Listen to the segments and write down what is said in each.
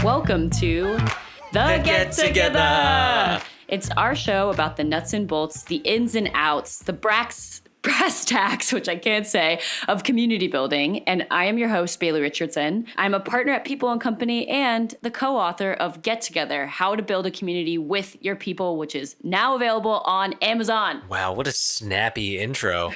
Welcome to The Get Together. It's our show about the nuts and bolts, the ins and outs, the brass tacks, which I can't say, of community building. And I am your host, Bailey Richardson. I'm a partner at People & Company and the co-author of Get Together, How to Build a Community with Your People, which is now available on Amazon. Wow, what a snappy intro.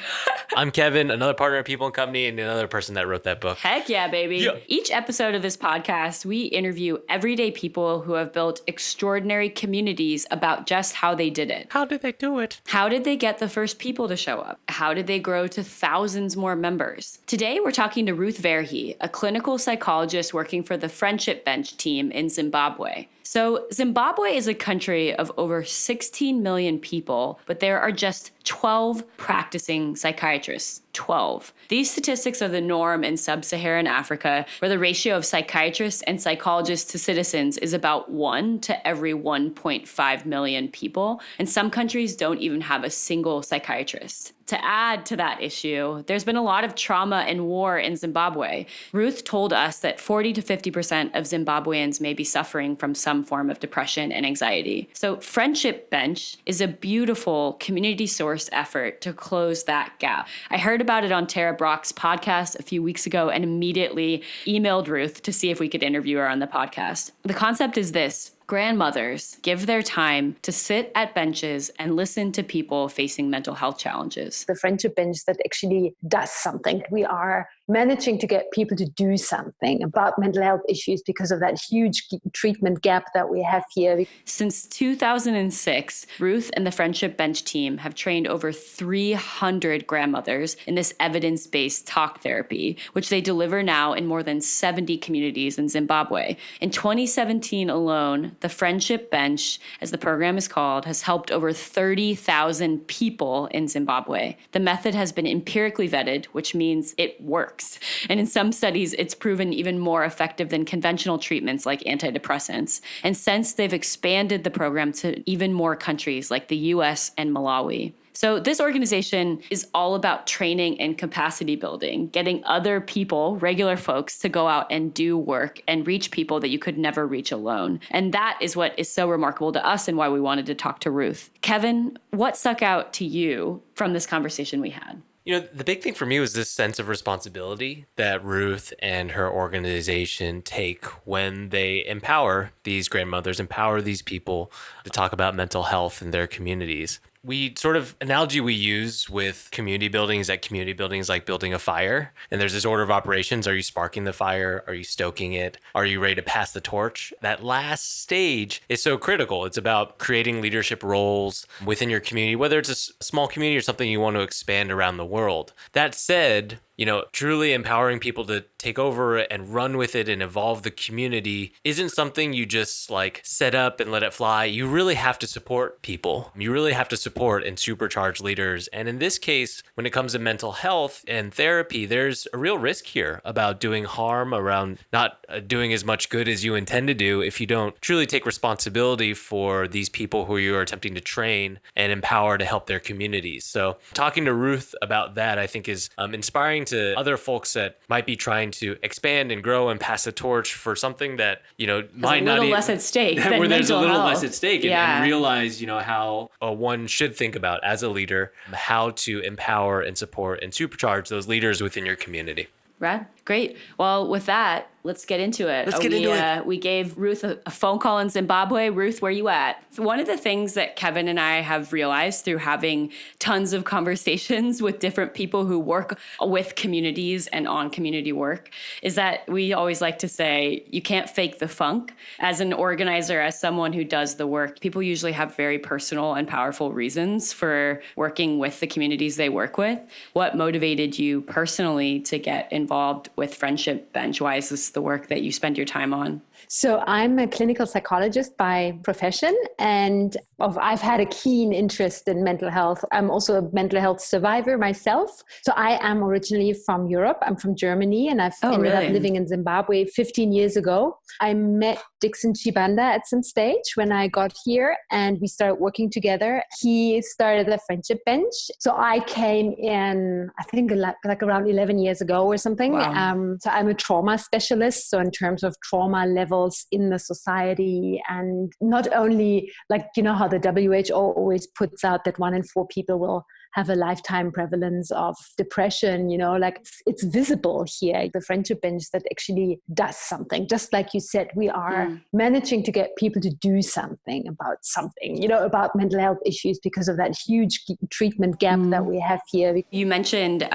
I'm Kevin, another partner at People & Company and another person that wrote that book. Heck yeah, baby. Yeah. Each episode of this podcast, we interview everyday people who have built extraordinary communities about just how they did it. How did they do it? How did they get the first people to show up? How did they grow to thousands more members? Today, we're talking to Ruth Verhey, a clinical psychologist working for the Friendship Bench team in Zimbabwe. So Zimbabwe is a country of over 16 million people, but there are just 12 practicing psychiatrists. 12. These statistics are the norm in Sub-Saharan Africa, where the ratio of psychiatrists and psychologists to citizens is about 1 to every 1.5 million people, and some countries don't even have a single psychiatrist. To add to that issue, there's been a lot of trauma and war in Zimbabwe. Ruth told us that 40 to 50% of Zimbabweans may be suffering from some form of depression and anxiety. So Friendship Bench is a beautiful community-sourced effort to close that gap. I heard about it on Tara Brock's podcast a few weeks ago and immediately emailed Ruth to see if we could interview her on the podcast. The concept is this. Grandmothers give their time to sit at benches and listen to people facing mental health challenges. The Friendship Bench that actually does something. We are managing to get people to do something about mental health issues because of that huge treatment gap that we have here. Since 2006, Ruth and the Friendship Bench team have trained over 300 grandmothers in this evidence-based talk therapy, which they deliver now in more than 70 communities in Zimbabwe. In 2017 alone, the Friendship Bench, as the program is called, has helped over 30,000 people in Zimbabwe. The method has been empirically vetted, which means it works. And in some studies, it's proven even more effective than conventional treatments like anti-depressants. And since they've expanded the program to even more countries like the US and Malawi. So this organization is all about training and capacity building, getting other people, regular folks, to go out and do work and reach people that you could never reach alone. And that is what is so remarkable to us and why we wanted to talk to Ruth. Kevin, what stuck out to you from this conversation we had? You know, the big thing for me was this sense of responsibility that Ruth and her organization take when they empower these grandmothers, empower these people to talk about mental health in their communities. We sort of analogy we use with community building is that community building is like building a fire. And there's this order of operations. Are you sparking the fire? Are you stoking it? Are you ready to pass the torch? That last stage is so critical. It's about creating leadership roles within your community, whether it's a small community or something you want to expand around the world. That said, you know, truly empowering people to take over and run with it and evolve the community isn't something you just like set up and let it fly. You really have to support people. You really have to support and supercharge leaders. And in this case, when it comes to mental health and therapy, there's a real risk here about doing harm, around not doing as much good as you intend to do if you don't truly take responsibility for these people who you are attempting to train and empower to help their communities. So talking to Ruth about that, I think is inspiring to other folks that might be trying to expand and grow and pass the torch for something that, you know, might not be less at stake than where there's a little health. less at stake and realize, you know, how one should think about as a leader, how to empower and support and supercharge those leaders within your community. Rad. Great. Well, with that, let's get into it. We gave Ruth a phone call in Zimbabwe. Ruth, where you at? One of the things that Kevin and I have realized through having tons of conversations with different people who work with communities and on community work is that we always like to say, you can't fake the funk. As an organizer, as someone who does the work, people usually have very personal and powerful reasons for working with the communities they work with. What motivated you personally to get involved with Friendship Bench? Why is this the work that you spend your time on? So I'm a clinical psychologist by profession, and I've had a keen interest in mental health. I'm also a mental health survivor myself. So I am originally from Europe. I'm from Germany, and I've ended up living in Zimbabwe 15 years ago. I met Dixon Chibanda at some stage when I got here, and we started working together. He started the Friendship Bench. So I came in, I think like around 11 years ago or something. Wow. So I'm a trauma specialist. So in terms of trauma levels in the society, and not only like, you know how the WHO always puts out that 1 in 4 people will have a lifetime prevalence of depression, you know, like it's visible here, the Friendship Bench, that actually does something. Just like you said, we are managing to get people to do something about something, you know, about mental health issues because of that huge treatment gap that we have here. You mentioned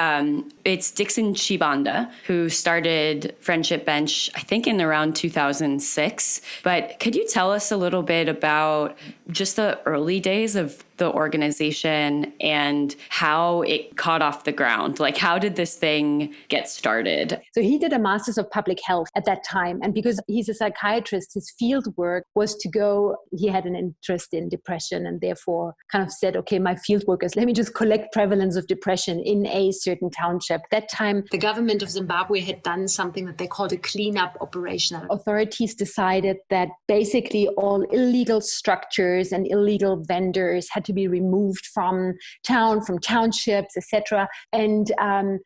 it's Dixon Chibanda who started Friendship Bench, I think in around 2006. But could you tell us a little bit about just the early days of the organization and how it caught off the ground? Like, how did this thing get started? So he did a master's of public health at that time. And because he's a psychiatrist, his field work was to go, he had an interest in depression and therefore kind of said, okay, my field work is, let me just collect prevalence of depression in a certain township. At that time, the government of Zimbabwe had done something that they called a cleanup operation. Authorities decided that basically all illegal structures and illegal vendors had to be removed from town, from townships, etc. And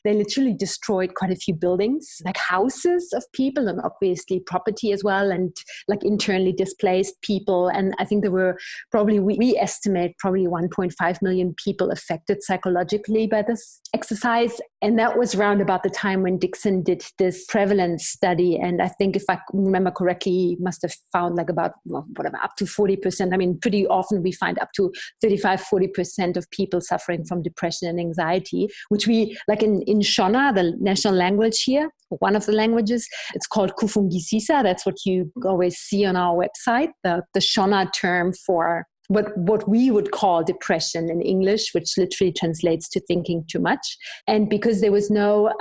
they literally destroyed quite a few buildings, like houses of people, and obviously property as well, and like internally displaced people. And I think there were probably, we estimate probably 1.5 million people affected psychologically by this exercise. And that was around about the time when Dixon did this prevalence study. And I think if I remember correctly, he must have found like about, whatever, up to 40%. I mean, pretty often we find up to 35-40% of people suffering from depression and anxiety, which we, like in Shona, the national language here, one of the languages, it's called Kufungisisa. That's what you always see on our website, the Shona term for what we would call depression in English, which literally translates to thinking too much. And because there was no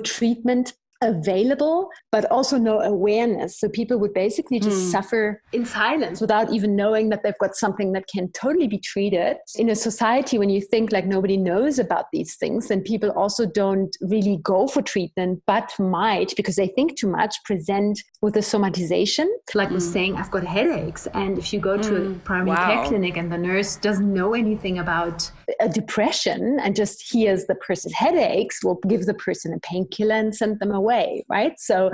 treatment available, but also no awareness. So people would basically just suffer in silence without even knowing that they've got something that can totally be treated. In a society, when you think like nobody knows about these things, then people also don't really go for treatment, but might, because they think too much, present with a somatization. Like was saying, I've got headaches. And if you go to a primary care clinic and the nurse doesn't know anything about a depression and just hears the person's headaches, will give the person a painkiller and send them away, right? So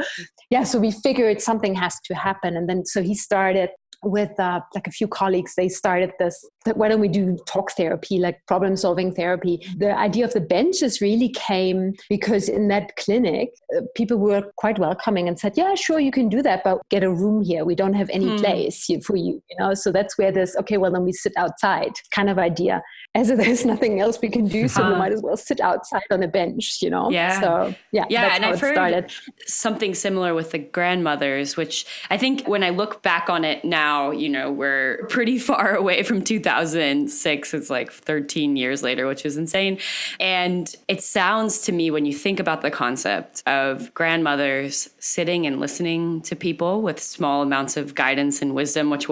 so we figured something has to happen. And then so he started with like a few colleagues, they started this, why don't we do talk therapy, like problem solving therapy. The idea of the benches really came because in that clinic, people were quite welcoming and said, yeah, sure, you can do that, but get a room here. We don't have any place for you, you know? So that's where this, okay, well, then we sit outside kind of idea. As if there's nothing else we can do, so we might as well sit outside on a bench, you know? Yeah. So, that's and how I've heard something similar with the grandmothers, which I think when I look back on it now, you know, we're pretty far away from 2006. It's like 13 years later, which is insane. And it sounds to me, when you think about the concept of grandmothers sitting and listening to people with small amounts of guidance and wisdom, which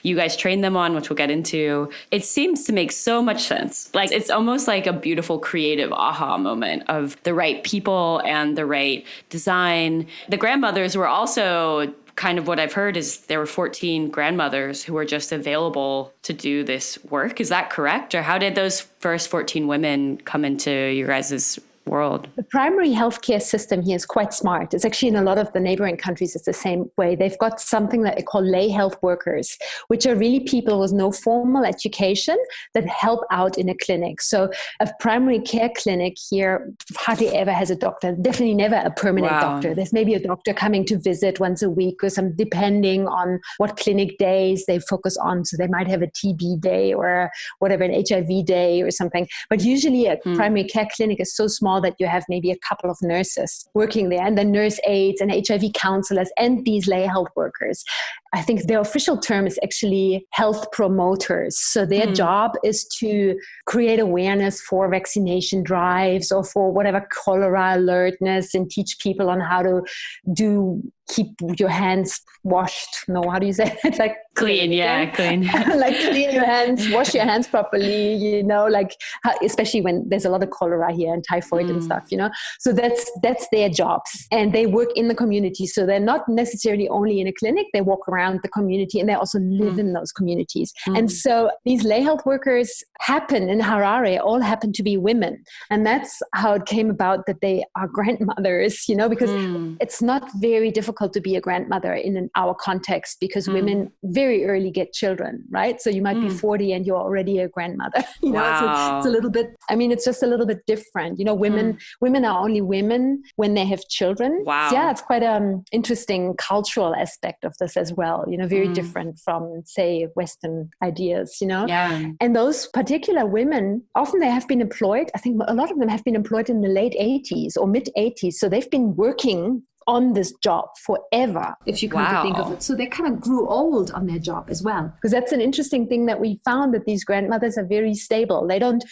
you guys train them on, which we'll get into, it seems to make so much sense. Like it's almost like a beautiful creative aha moment of the right people and the right design. The grandmothers were also kind of what I've heard is there were 14 grandmothers who were just available to do this work. Is that correct? Or how did those first 14 women come into your guys' world? The primary healthcare system here is quite smart. It's actually in a lot of the neighboring countries, it's the same way. They've got something that they call lay health workers, which are really people with no formal education that help out in a clinic. So a primary care clinic here hardly ever has a doctor, definitely never a permanent doctor. There's maybe a doctor coming to visit once a week or some, depending on what clinic days they focus on. So they might have a TB day or whatever, an HIV day or something. But usually a primary care clinic is so small that you have maybe a couple of nurses working there, and then nurse aides and HIV counselors and these lay health workers. I think their official term is actually health promoters. So their job is to create awareness for vaccination drives or for whatever cholera alertness and teach people on how to do keep your hands washed. No, how do you say it? Like clean, clean. Like clean your hands, wash your hands properly, like especially when there's a lot of cholera here and typhoid and stuff, So that's their jobs. And they work in the community. So they're not necessarily only in a clinic, they walk around the community and they also live in those communities. And so these lay health workers happen in Harare, all happen to be women. And that's how it came about that they are grandmothers, because it's not very difficult to be a grandmother in our context, because women very early get children, right? So you might be 40 and you're already a grandmother, Wow. So it's a little bit, it's just a little bit different. Women are only women when they have children. Wow. So yeah, it's quite an interesting cultural aspect of this as well, very different from, say, Western ideas, Yeah. And those particular women, often they have been employed. I think a lot of them have been employed in the late 80s or mid 80s. So they've been working on this job forever, if you come to think of it. So they kind of grew old on their job as well. Because that's an interesting thing that we found, that these grandmothers are very stable. They don't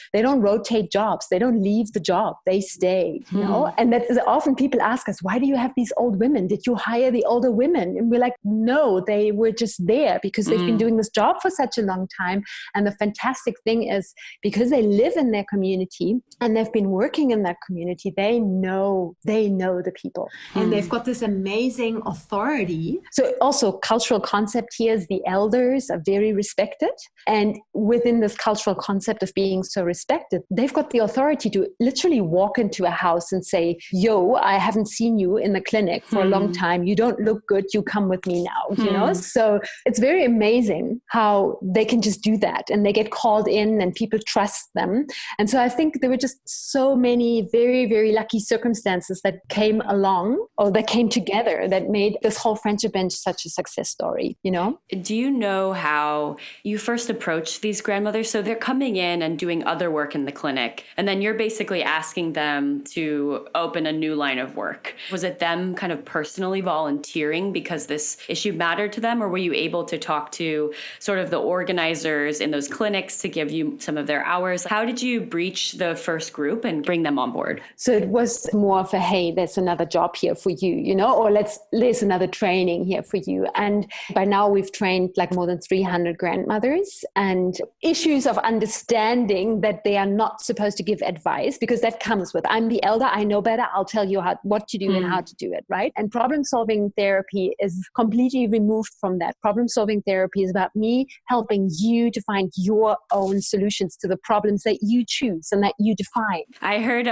rotate jobs. They don't leave the job. They stay, And that is often people ask us, why do you have these old women? Did you hire the older women? And we're like, no, they were just there because they've been doing this job for such a long time. And the fantastic thing is, because they live in their community and they've been working in that community, they know the people. And they've got this amazing authority. So also cultural concept here is the elders are very respected. And within this cultural concept of being so respected, they've got the authority to literally walk into a house and say, yo, I haven't seen you in the clinic for a long time. You don't look good. You come with me now, So it's very amazing how they can just do that. And they get called in and people trust them. And so I think there were just so many very, very lucky circumstances that came along, or that came together, that made this whole friendship bench such a success story, Do you know how you first approached these grandmothers? So they're coming in and doing other work in the clinic, and then you're basically asking them to open a new line of work. Was it them kind of personally volunteering because this issue mattered to them, or were you able to talk to sort of the organizers in those clinics to give you some of their hours? How did you breach the first group and bring them on board? So it was more of a, hey, there's another job here for you, or there's another training here for you. And by now we've trained like more than 300 grandmothers, and issues of understanding that they are not supposed to give advice, because that comes with, I'm the elder, I know better, I'll tell you what to do and how to do it, right? And problem-solving therapy is completely removed from that. Problem-solving therapy is about me helping you to find your own solutions to the problems that you choose and that you define. I heard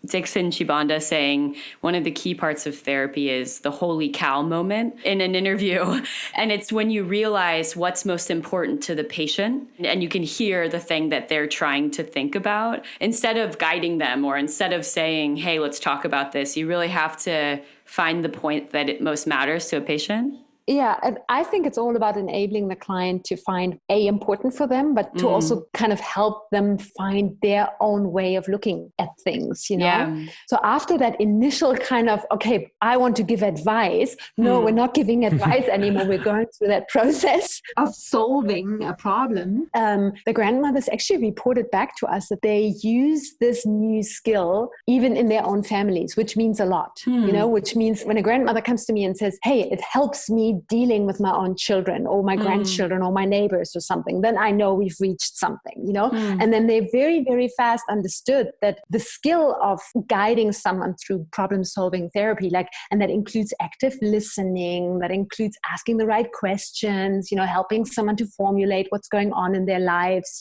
Dixon Chibanda saying one of the key parts of therapy is the holy cow moment in an interview. And it's when you realize what's most important to the patient and you can hear the thing that they're trying to think about. Instead of guiding them or instead of saying, hey, let's talk about this, you really have to find the point that it most matters to a patient. Yeah, and I think it's all about enabling the client to find important for them, but to also kind of help them find their own way of looking at things, Yeah. So after that initial kind of, okay, I want to give advice. No, we're not giving advice anymore. We're going through that process of solving a problem. The grandmothers actually reported back to us that they use this new skill even in their own families, which means a lot, which means when a grandmother comes to me and says, hey, it helps me dealing with my own children or my grandchildren or my neighbors or something, then I know we've reached something, And then they very, very fast understood that the skill of guiding someone through problem-solving therapy, and that includes active listening, that includes asking the right questions, helping someone to formulate what's going on in their lives,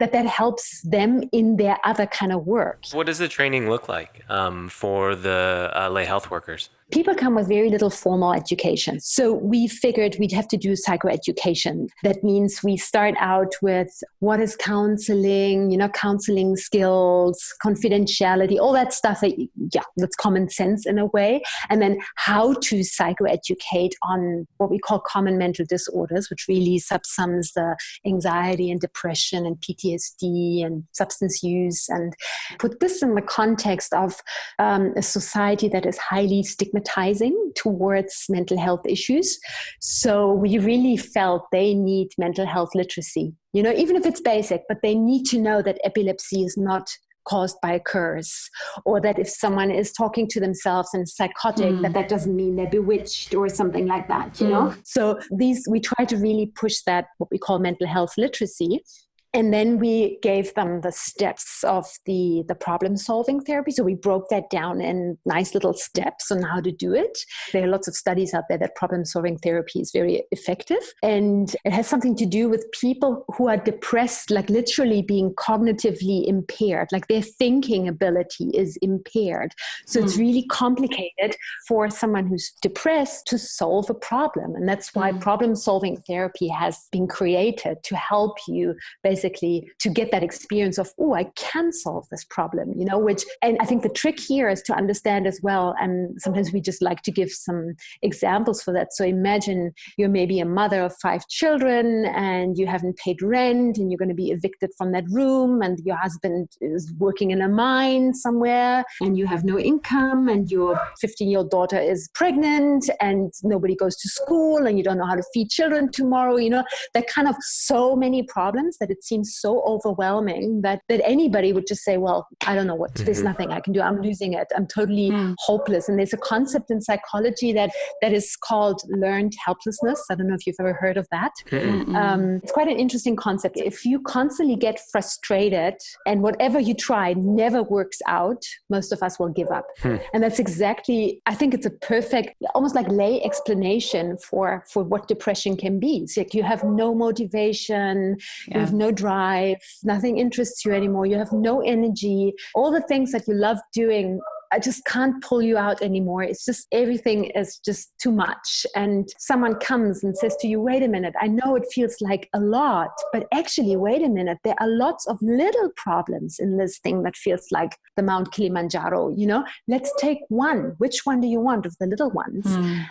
that helps them in their other kind of work. What does the training look like for the lay health workers? People come with very little formal education. So we figured we'd have to do psychoeducation. That means we start out with what is counseling, counseling skills, confidentiality, all that stuff that's common sense in a way. And then how to psychoeducate on what we call common mental disorders, which really subsums the anxiety and depression and PTSD and substance use, and put this in the context of a society that is highly stigmatizing towards mental health issues. So we really felt they need mental health literacy, even if it's basic, but they need to know that epilepsy is not caused by a curse, or that if someone is talking to themselves and psychotic, that doesn't mean they're bewitched or something like that, you know? So we try to really push that, what we call mental health literacy. And then we gave them the steps of the problem-solving therapy. So we broke that down in nice little steps on how to do it. There are lots of studies out there that problem-solving therapy is very effective. And it has something to do with people who are depressed, like literally being cognitively impaired, like their thinking ability is impaired. So it's really complicated for someone who's depressed to solve a problem. And that's why problem-solving therapy has been created to help you basically to get that experience of, oh, I can solve this problem, you know, and I think the trick here is to understand as well. And sometimes we just like to give some examples for that. So imagine you're maybe a mother of 5 children and you haven't paid rent and you're going to be evicted from that room, and your husband is working in a mine somewhere and you have no income, and your 15-year-old daughter is pregnant and nobody goes to school and you don't know how to feed children tomorrow, you know, that kind of so many problems that it seems so overwhelming that anybody would just say, well, I don't know what, there's nothing I can do. I'm losing it. I'm totally hopeless. And there's a concept in psychology that is called learned helplessness. I don't know if you've ever heard of that. It's quite an interesting concept. If you constantly get frustrated and whatever you try never works out, most of us will give up. And that's exactly, I think it's a perfect, almost like lay explanation for what depression can be. It's like you have no motivation, you have no drive, nothing interests you anymore, you have no energy, all the things that you love doing I just can't pull you out anymore. It's just, everything is just too much. And someone comes and says to you, wait a minute, I know it feels like a lot, but actually, wait a minute, there are lots of little problems in this thing that feels like the Mount Kilimanjaro, you know, let's take one. Which one do you want of the little ones?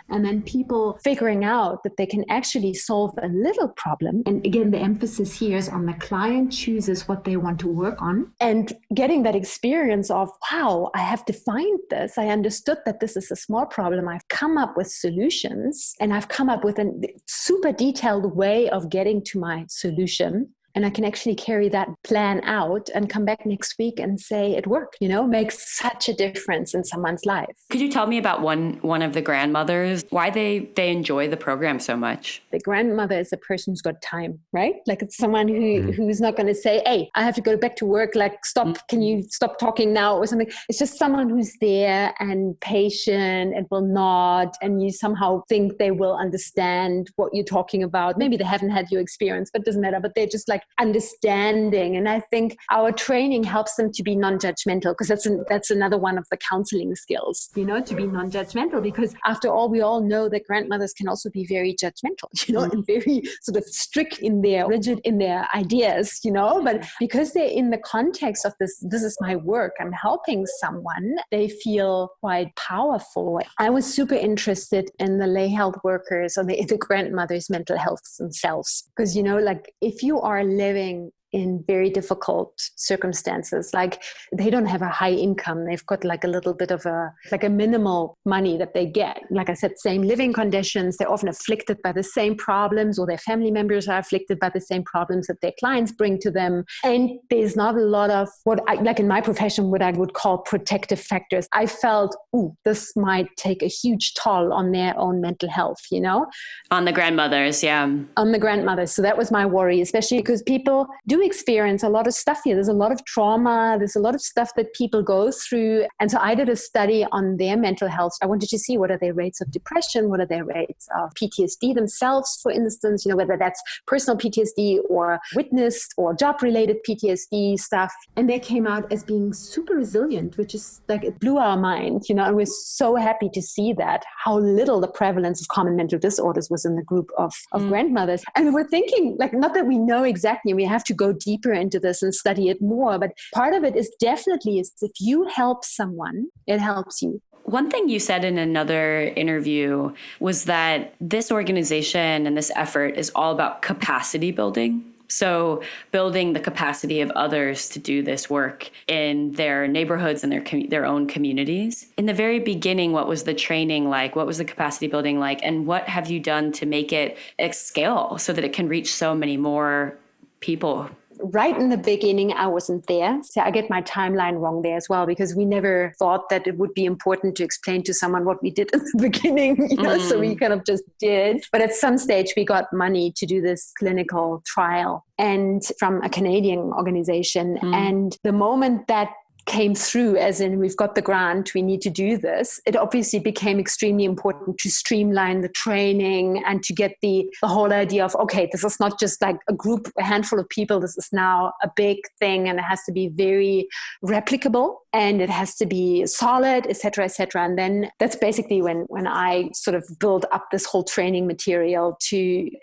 And then people figuring out that they can actually solve a little problem. And again, the emphasis here is on the client chooses what they want to work on, and getting that experience of, wow, I have defined this. I understood that this is a small problem. I've come up with solutions, and I've come up with a super detailed way of getting to my solution. And I can actually carry that plan out and come back next week and say it worked, you know, makes such a difference in someone's life. Could you tell me about one of the grandmothers, why they enjoy the program so much? The grandmother is a person who's got time, right? Like it's someone who's not going to say, hey, I have to go back to work. Like, stop, can you stop talking now or something? It's just someone who's there and patient and will nod, and you somehow think they will understand what you're talking about. Maybe they haven't had your experience, but it doesn't matter. But they're just like understanding. And I think our training helps them to be non-judgmental, because that's another one of the counseling skills, you know, to be non-judgmental, because after all, we all know that grandmothers can also be very judgmental, you know, and very sort of strict in their, rigid in their ideas, you know, but because they're in the context of this is my work, I'm helping someone, they feel quite powerful. I was super interested in the lay health workers or the grandmothers' mental health themselves, because, you know, like if you are living in very difficult circumstances, like they don't have a high income, they've got like a little bit of a minimal money that they get. Like I said, same living conditions, they're often afflicted by the same problems, or their family members are afflicted by the same problems that their clients bring to them. And there's not a lot of like in my profession, what I would call protective factors. I felt, this might take a huge toll on their own mental health, you know? On the grandmothers, yeah. On the grandmothers. So that was my worry, especially because people do experience a lot of stuff here. There's a lot of trauma. There's a lot of stuff that people go through. And so I did a study on their mental health. I wanted to see what are their rates of depression, what are their rates of PTSD themselves, for instance, you know, whether that's personal PTSD or witnessed or job-related PTSD stuff. And they came out as being super resilient, which is like, it blew our mind, you know, and we're so happy to see that, how little the prevalence of common mental disorders was in the group of grandmothers. And we're thinking, like, not that we know exactly, we have to go deeper into this and study it more, but part of it is definitely is if you help someone, it helps you. One thing you said in another interview was that this organization and this effort is all about capacity building. So building the capacity of others to do this work in their neighborhoods and their own communities. In the very beginning, what was the training like? What was the capacity building like? And what have you done to make it scale so that it can reach so many more people right in the beginning, I wasn't there. So I get my timeline wrong there as well, because we never thought that it would be important to explain to someone what we did in the beginning, so we kind of just did. But at some stage, we got money to do this clinical trial and from a Canadian organization. And the moment that came through, as in we've got the grant, we need to do this, it obviously became extremely important to streamline the training and to get the whole idea of, okay, this is not just like a handful of people, this is now a big thing, and it has to be very replicable and it has to be solid, et cetera, et cetera. And then that's basically when I sort of build up this whole training material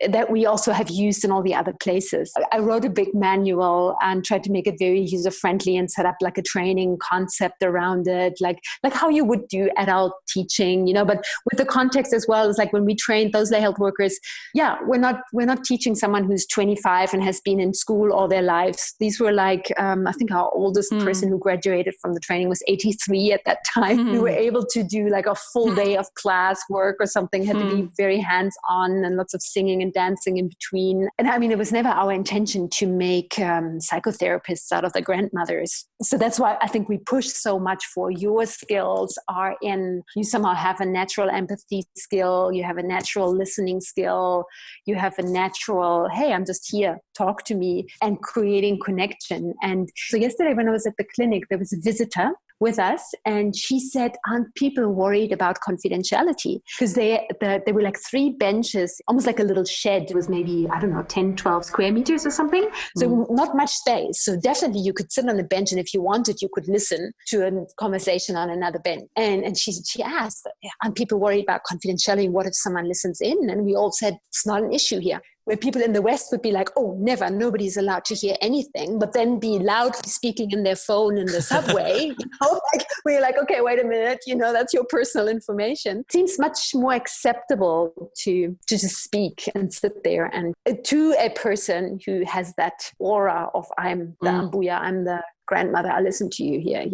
that we also have used in all the other places. I wrote a big manual and tried to make it very user-friendly and set up like a training concept around it, like how you would do adult teaching, but with the context as well. It's like when we trained those lay health workers, we're not teaching someone who's 25 and has been in school all their lives. These were like, I think our oldest person who graduated from the training was 83 at that time. We were able to do like a full day of class work or something, had to be very hands-on and lots of singing and dancing in between. And I mean, it was never our intention to make psychotherapists out of the grandmothers. So that's why I think we push so much for your skills are in, you somehow have a natural empathy skill, you have a natural listening skill, you have a natural, hey, I'm just here, talk to me, and creating connection. And so yesterday when I was at the clinic, there was a visitor with us, and she said, aren't people worried about confidentiality? Because there were like 3 benches, almost like a little shed. It was maybe, 10, 12 square meters or something. So not much space. So definitely you could sit on a bench, and if you wanted, you could listen to a conversation on another bench. And she asked, aren't people worried about confidentiality? What if someone listens in? And we all said, it's not an issue here. Where people in the West would be like, oh, never, nobody's allowed to hear anything, but then be loudly speaking in their phone in the subway, we're like, okay, wait a minute, that's your personal information. It seems much more acceptable to just speak and sit there, and to a person who has that aura of, I'm the Ambuya, I'm the grandmother, I listen to you here,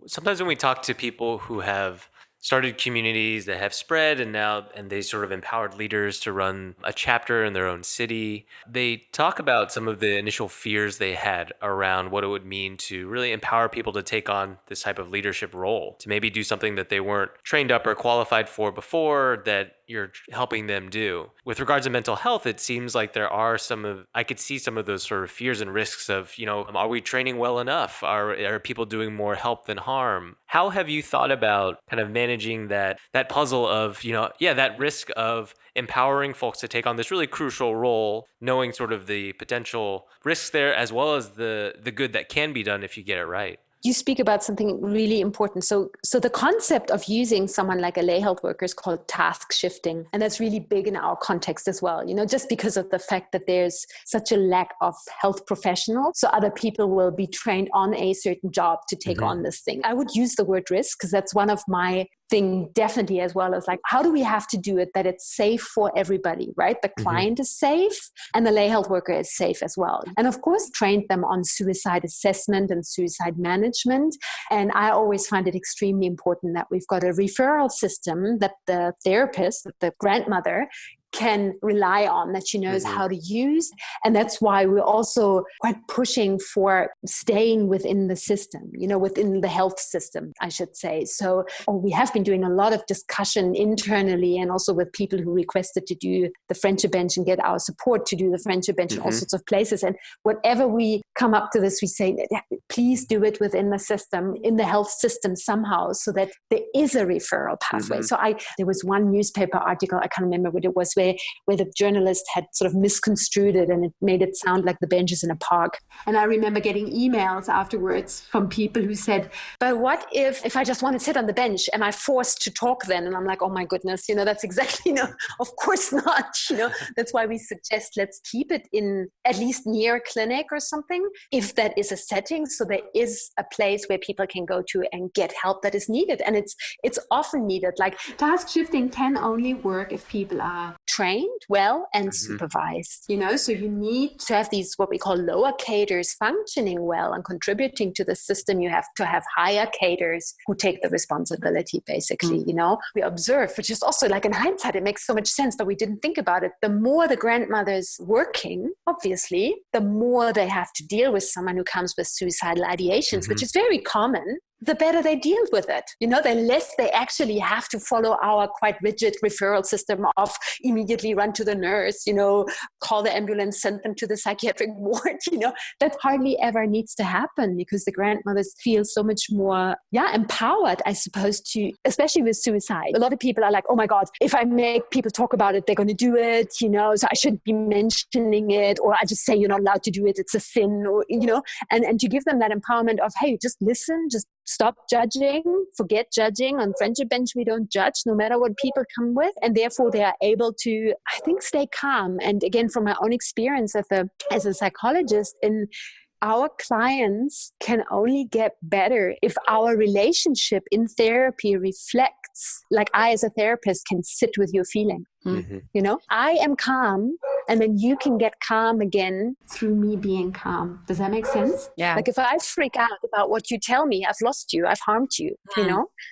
Sometimes when we talk to people who have started communities that have spread and they sort of empowered leaders to run a chapter in their own city, they talk about some of the initial fears they had around what it would mean to really empower people to take on this type of leadership role, to maybe do something that they weren't trained up or qualified for before that you're helping them do. With regards to mental health, it seems like I could see some of those sort of fears and risks of, are we training well enough? Are people doing more help than harm? How have you thought about kind of managing that puzzle of, that risk of empowering folks to take on this really crucial role, knowing sort of the potential risks there, as well as the good that can be done if you get it right? You speak about something really important. So the concept of using someone like a lay health worker is called task shifting. And that's really big in our context as well, just because of the fact that there's such a lack of health professionals. So other people will be trained on a certain job to take on this thing. I would use the word risk because that's one of my thing definitely, as well as like, how do we have to do it that it's safe for everybody, right? The client is safe and the lay health worker is safe as well. And of course, trained them on suicide assessment and suicide management. And I always find it extremely important that we've got a referral system that the therapist, that the grandmother can rely on, that she knows how to use. And that's why we're also quite pushing for staying within the system, within the health system, I should say. So we have been doing a lot of discussion internally and also with people who requested to do the friendship bench and get our support to do the friendship bench in all sorts of places. And whatever we come up to this, we say, please do it within the system, in the health system somehow, so that there is a referral pathway. So there was one newspaper article, I can't remember what it was, where the journalist had sort of misconstrued it and it made it sound like the benches in a park. And I remember getting emails afterwards from people who said, but what if I just want to sit on the bench? Am I forced to talk then? And I'm like, oh my goodness, that's exactly, of course not. That's why we suggest let's keep it in at least near a clinic or something, if that is a setting. So there is a place where people can go to and get help that is needed. And it's often needed. Like task shifting can only work if people are trained well and supervised, so you need to have these what we call lower cadres functioning well and contributing to the system. You have to have higher cadres who take the responsibility, basically. We observe, which is also like in hindsight it makes so much sense, but we didn't think about it. The more the grandmother's working, obviously, the more they have to deal with someone who comes with suicidal ideations, which is very common, the better they deal with it. The less they actually have to follow our quite rigid referral system of immediately run to the nurse, call the ambulance, send them to the psychiatric ward, that hardly ever needs to happen because the grandmothers feel so much more, empowered, I suppose, to, especially with suicide. A lot of people are like, oh my God, if I make people talk about it, they're going to do it, so I shouldn't be mentioning it, or I just say you're not allowed to do it, it's a sin, or, and to give them that empowerment of, hey, just listen, just stop judging, forget judging. On Friendship Bench, we don't judge no matter what people come with. And therefore, they are able to, I think, stay calm. And again, from my own experience as a psychologist, our clients can only get better if our relationship in therapy reflects, like I as a therapist can sit with your feeling. I am calm, and then you can get calm again through me being calm. Does that make sense? Yeah. Like if I freak out about what you tell me, I've lost you, I've harmed you,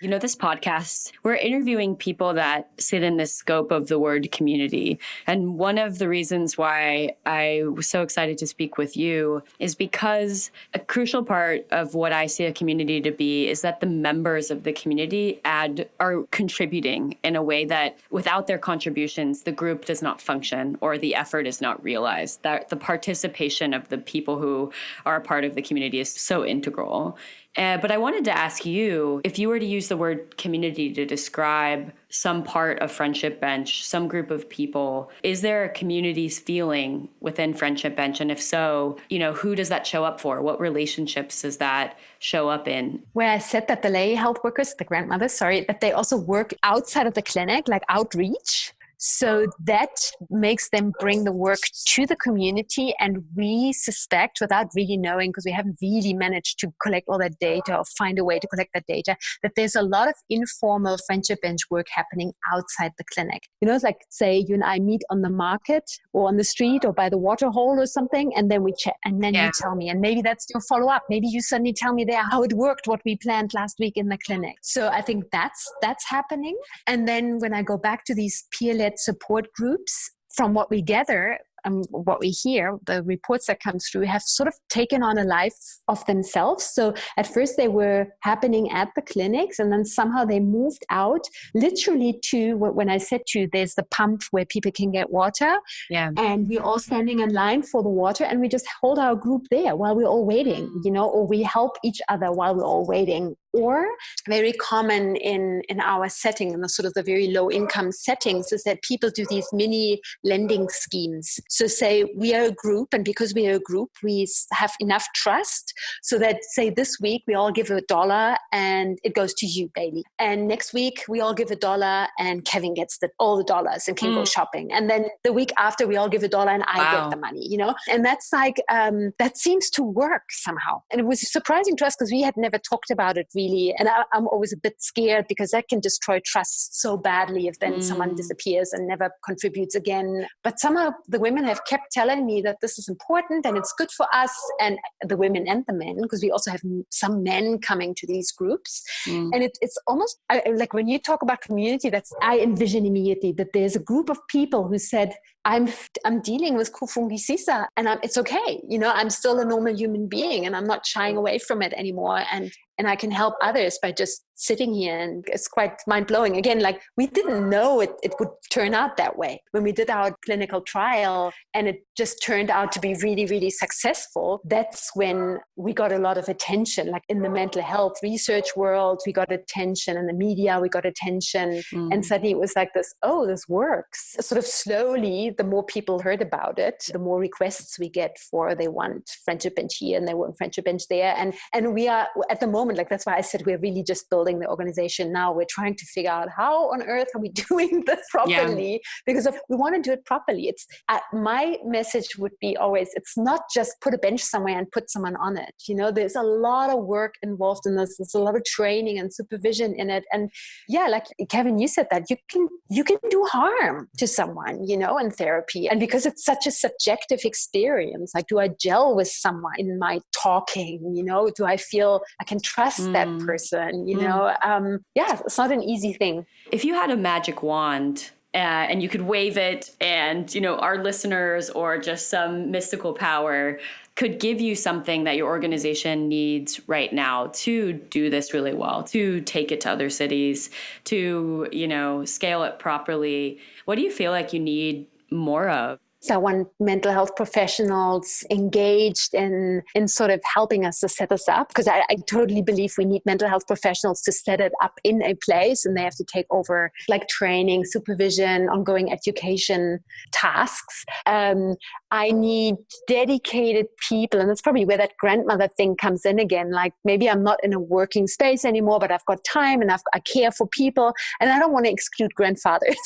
This podcast, we're interviewing people that sit in the scope of the word community. And one of the reasons why I was so excited to speak with you is because a crucial part of what I see a community to be is that the members of the community are contributing in a way that without their contributions, the group does not function or the effort is not realized. That the participation of the people who are a part of the community is so integral. But I wanted to ask you, if you were to use the word community to describe some part of Friendship Bench, some group of people, is there a community's feeling within Friendship Bench? And if so, who does that show up for? What relationships does that show up in? Where I said that the lay health workers, the grandmothers, that they also work outside of the clinic, like outreach. So that makes them bring the work to the community. And we suspect, without really knowing, because we haven't really managed to collect all that data or find a way to collect that data, that there's a lot of informal Friendship Bench work happening outside the clinic. It's like, say, you and I meet on the market or on the street or by the water hole or something, and then we chat, and then you tell me, and maybe that's your follow-up. Maybe you suddenly tell me there how it worked, what we planned last week in the clinic. So I think that's happening. And then when I go back to these peer-led support groups, from what we gather, what we hear, the reports that come through have sort of taken on a life of themselves. So at first they were happening at the clinics, and then somehow they moved out literally to, when I said to you, there's the pump where people can get water. Yeah. And we're all standing in line for the water, and we just hold our group there while we're all waiting, or we help each other while we're all waiting. Or very common in our setting, in the sort of the very low income settings, is that people do these mini lending schemes. So say we are a group, and because we are a group, we have enough trust so that, say, this week we all give $1 and it goes to you, Bailey. And next week we all give $1 and Kevin gets all the dollars and can go shopping. And then the week after we all give $1 and I get the money, And that's like, that seems to work somehow. And it was surprising to us because we had never talked about it really. And I'm always a bit scared because that can destroy trust so badly if then someone disappears and never contributes again. But somehow the women have kept telling me that this is important and it's good for us, and the women and the men, because we also have some men coming to these groups. And it's almost like when you talk about community, I envision immediately that there's a group of people who said, I'm dealing with kufungisisa and it's okay. I'm still a normal human being and I'm not shying away from it anymore. And I can help others by just sitting here. And it's quite mind-blowing. Again, like we didn't know it would turn out that way. When we did our clinical trial and it just turned out to be really, really successful, that's when we got a lot of attention. Like in the mental health research world, we got attention. In the media, we got attention. And suddenly it was like this works. Sort of slowly, the more people heard about it, the more requests we get for they want Friendship Bench here and they want Friendship Bench there. And we are, at the moment, moment, like that's why I said we're really just building the organization now. We're trying to figure out how on earth are we doing this properly, because we want to do it properly. It's my message would be always, it's not just put a bench somewhere and put someone on it. You know, there's a lot of work involved in this. There's a lot of training and supervision in it. And yeah, like Kevin, you said that you can do harm to someone, you know, in therapy. And because it's such a subjective experience, like, do I gel with someone in my talking? You know, do I feel I can trust that person? You know, it's not an easy thing. If you had a magic wand and you could wave it, and, you know, our listeners or just some mystical power could give you something that your organization needs right now to do this really well, to take it to other cities, to, you know, scale it properly, what do you feel like you need more of? So I want mental health professionals engaged in sort of helping us to set us up, because I totally believe we need mental health professionals to set it up in a place, and they have to take over like training, supervision, ongoing education tasks. I need dedicated people, and that's probably where that grandmother thing comes in again. Like, maybe I'm not in a working space anymore, but I've got time and I care for people, and I don't want to exclude grandfathers.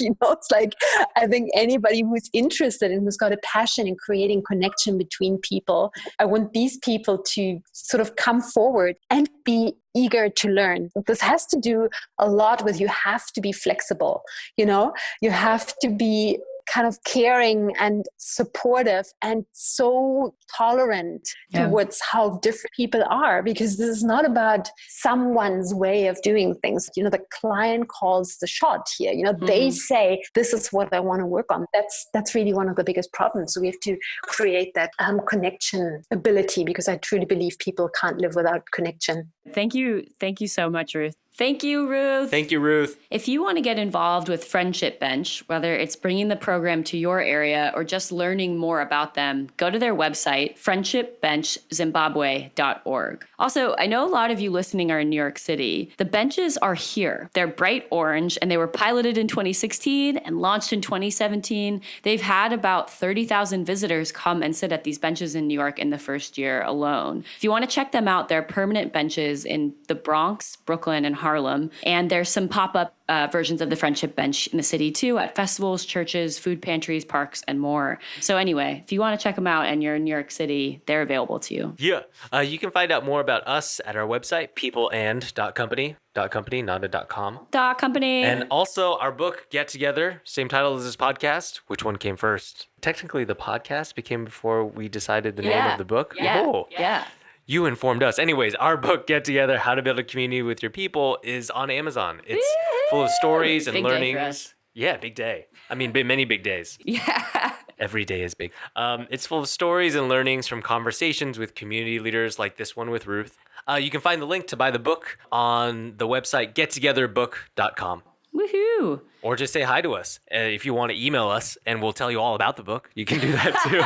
You know, it's like, I think anybody who's interested and who's got a passion in creating connection between people, I want these people to sort of come forward and be eager to learn. This has to do a lot with, you have to be flexible, you know, you have to be kind of caring and supportive and so tolerant towards how different people are, because this is not about someone's way of doing things. You know, the client calls the shot here. You know, they say, this is what I want to work on. That's really one of the biggest problems. So we have to create that connection ability, because I truly believe people can't live without connection. Thank you. Thank you so much, Ruth. Thank you, Ruth. Thank you, Ruth. If you want to get involved with Friendship Bench, whether it's bringing the program to your area or just learning more about them, go to their website, friendshipbenchzimbabwe.org. Also, I know a lot of you listening are in New York City. The benches are here. They're bright orange, and they were piloted in 2016 and launched in 2017. They've had about 30,000 visitors come and sit at these benches in New York in the first year alone. If you want to check them out, they're permanent benches in the Bronx, Brooklyn, and Harlem. And there's some pop-up versions of the Friendship Bench in the city too, at festivals, churches, food pantries, parks, and more. So anyway, if you want to check them out and you're in New York City, they're available to you. Yeah. You can find out more about us at our website, peopleand.company. .company, not a .com. .company. And also our book, Get Together, same title as this podcast. Which one came first? Technically, the podcast became before we decided the name of the book. Yeah. Oh. Yeah. You informed us. Anyways, our book, Get Together, How to Build a Community with Your People, is on Amazon. It's full of stories and big day learnings. for us. Yeah, big day. I mean, many big days. Yeah. Every day is big. It's full of stories and learnings from conversations with community leaders like this one with Ruth. You can find the link to buy the book on the website, gettogetherbook.com. Woohoo. Or just say hi to us. If you want to email us and we'll tell you all about the book, you can do that too.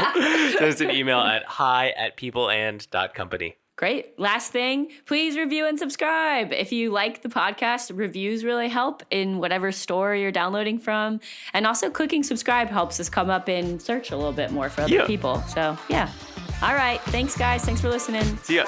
Send us an email at hi@peopleand.company. Great. Last thing, please review and subscribe. If you like the podcast, reviews really help in whatever store you're downloading from. And also clicking subscribe helps us come up in search a little bit more for other people. So yeah. All right. Thanks, guys. Thanks for listening. See ya.